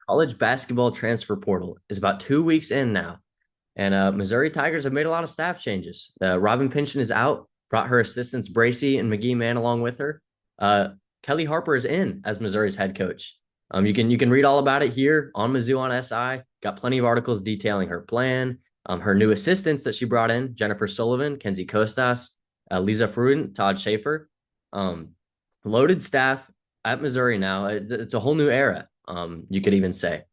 College basketball transfer portal is about 2 weeks in now, and Missouri Tigers have made a lot of staff changes. Robin Pinchon is out, brought her assistants Bracy and McGee Mann along with her. Uh, Kelly Harper is in as Missouri's head coach. You can read all about it here on Mizzou on SI. Got plenty of articles detailing her plan, her new assistants that she brought in: Jennifer Sullivan, Kenzie Costas, Lisa Fruden, Todd Schaefer. Um, Loaded staff at Missouri now. It's a whole new era, you could even say.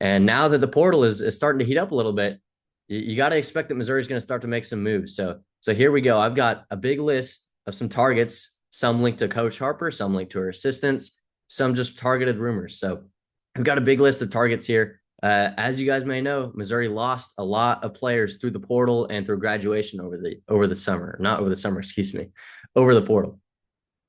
And now that the portal is starting to heat up a little bit, you got to expect that Missouri is going to start to make some moves. So here we go. I've got a big list of some targets, some linked to Coach Harper, some linked to her assistants, some just targeted rumors. So I've got a big list of targets here. As you guys may know, Missouri lost a lot of players through the portal and through graduation over the summer, not over the summer, excuse me, over the portal.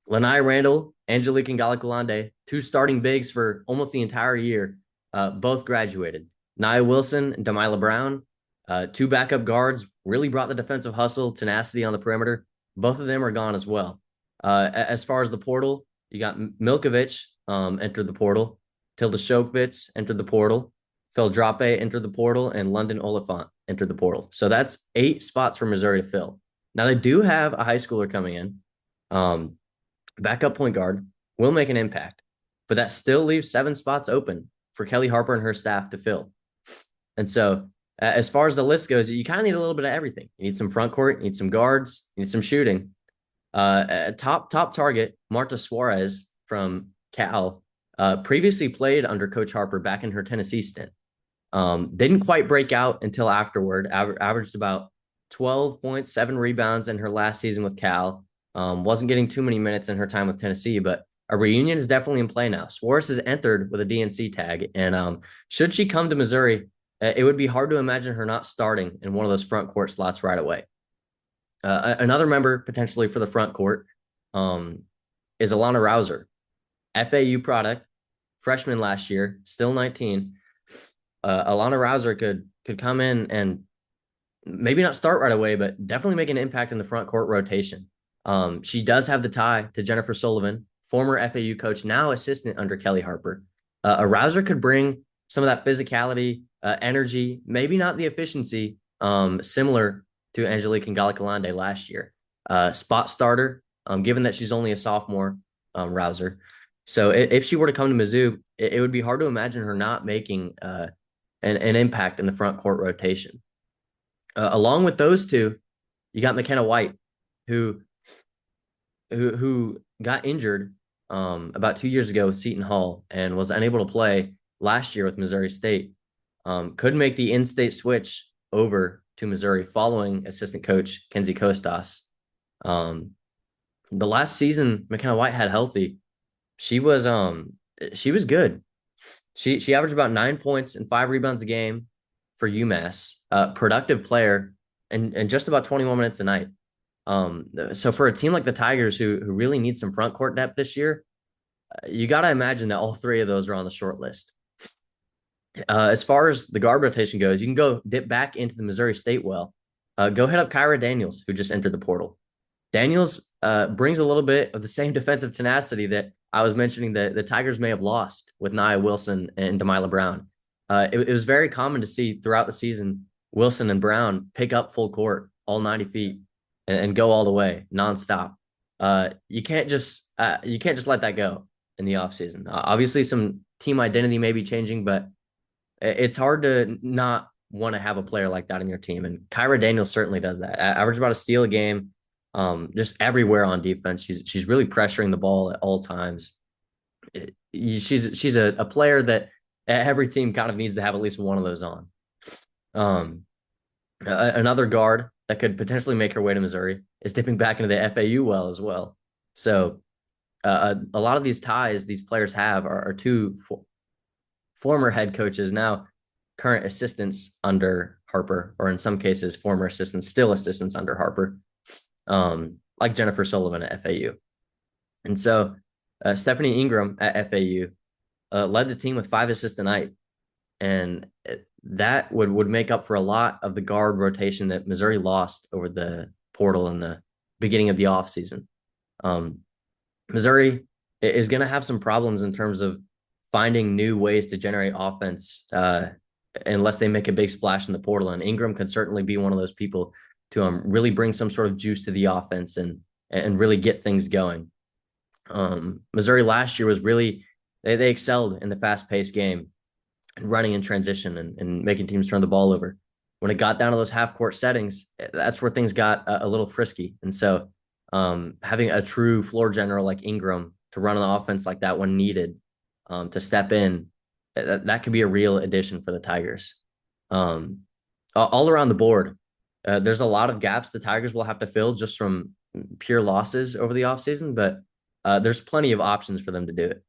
Lanai Randall, Angelique Ngalakalande, two starting bigs for almost the entire year, both graduated. Nia Wilson and Damila Brown, two backup guards, really brought the defensive hustle, tenacity on the perimeter. Both of them are gone as well. As far as the portal, you got Milkovich entered the portal, Tilda Shokovitz entered the portal, Phil Drape entered the portal, and London Oliphant entered the portal. So that's 8 spots for Missouri to fill. Now they do have a high schooler coming in. Backup point guard will make an impact, but that still leaves 7 spots open for Kelly Harper and her staff to fill. And so, as far as the list goes, you kind of need a little bit of everything. You need some front court, you need some guards, you need some shooting. Top target, Marta Suarez from Cal, previously played under Coach Harper back in her Tennessee stint. Didn't quite break out until afterward. Averaged about 12.7 rebounds in her last season with Cal. Wasn't getting too many minutes in her time with Tennessee, but a reunion is definitely in play now. Suarez has entered with a DNC tag, and should she come to Missouri, it would be hard to imagine her not starting in one of those front court slots right away. Another member potentially for the front court is Alana Rouser, FAU product, freshman last year, still 19. Alana Rouser could come in and maybe not start right away, but definitely make an impact in the front court rotation. She does have the tie to Jennifer Sullivan, former FAU coach, now assistant under Kelly Harper. A Rouser could bring some of that physicality, energy, maybe not the efficiency, similar to Angelique Ngalakalande last year. Spot starter, given that she's only a sophomore, Rouser. So if she were to come to Mizzou, it would be hard to imagine her not making an impact in the front court rotation. Along with those two, you got McKenna White, who got injured about 2 years ago with Seton Hall and was unable to play last year with Missouri State. Could make the in-state switch over to Missouri following assistant coach Kenzie Costas. The last season McKenna White had healthy, she was good. She averaged about 9 points and 5 rebounds a game for UMass. Productive player and just about 21 minutes a night. So for a team like the Tigers who really need some front court depth this year, you got to imagine that all 3 of those are on the short list. As far as the guard rotation goes, you can go dip back into the Missouri State well. Go hit up Kyra Daniels, who just entered the portal. Daniels brings a little bit of the same defensive tenacity that I was mentioning that the Tigers may have lost with Nia Wilson and Damila Brown. It was very common to see throughout the season Wilson and Brown pick up full court, all 90 feet, and go all the way, nonstop. You can't just let that go in the offseason. Obviously, some team identity may be changing, but it's hard to not want to have a player like that in your team. And Kyra Daniels certainly does that. Average about a steal a game, just everywhere on defense. She's really pressuring the ball at all times. She's a player that every team kind of needs to have at least one of those on. Another guard that could potentially make her way to Missouri is dipping back into the FAU well as well. So a lot of these ties these players have are two former head coaches, now current assistants under Harper, or in some cases, former assistants, still assistants under Harper, like Jennifer Sullivan at FAU. And so Stephanie Ingram at FAU led the team with 5 assists a night. And that would make up for a lot of the guard rotation that Missouri lost over the portal in the beginning of the offseason. Missouri is going to have some problems in terms of finding new ways to generate offense unless they make a big splash in the portal. And Ingram can certainly be one of those people to really bring some sort of juice to the offense and really get things going. Missouri last year was really they excelled in the fast paced game and running in transition and making teams turn the ball over. When it got down to those half court settings, that's where things got a little frisky. And so having a true floor general like Ingram to run an offense like that when needed, to step in, that could be a real addition for the Tigers. All around the board, there's a lot of gaps the Tigers will have to fill just from pure losses over the offseason, but there's plenty of options for them to do it.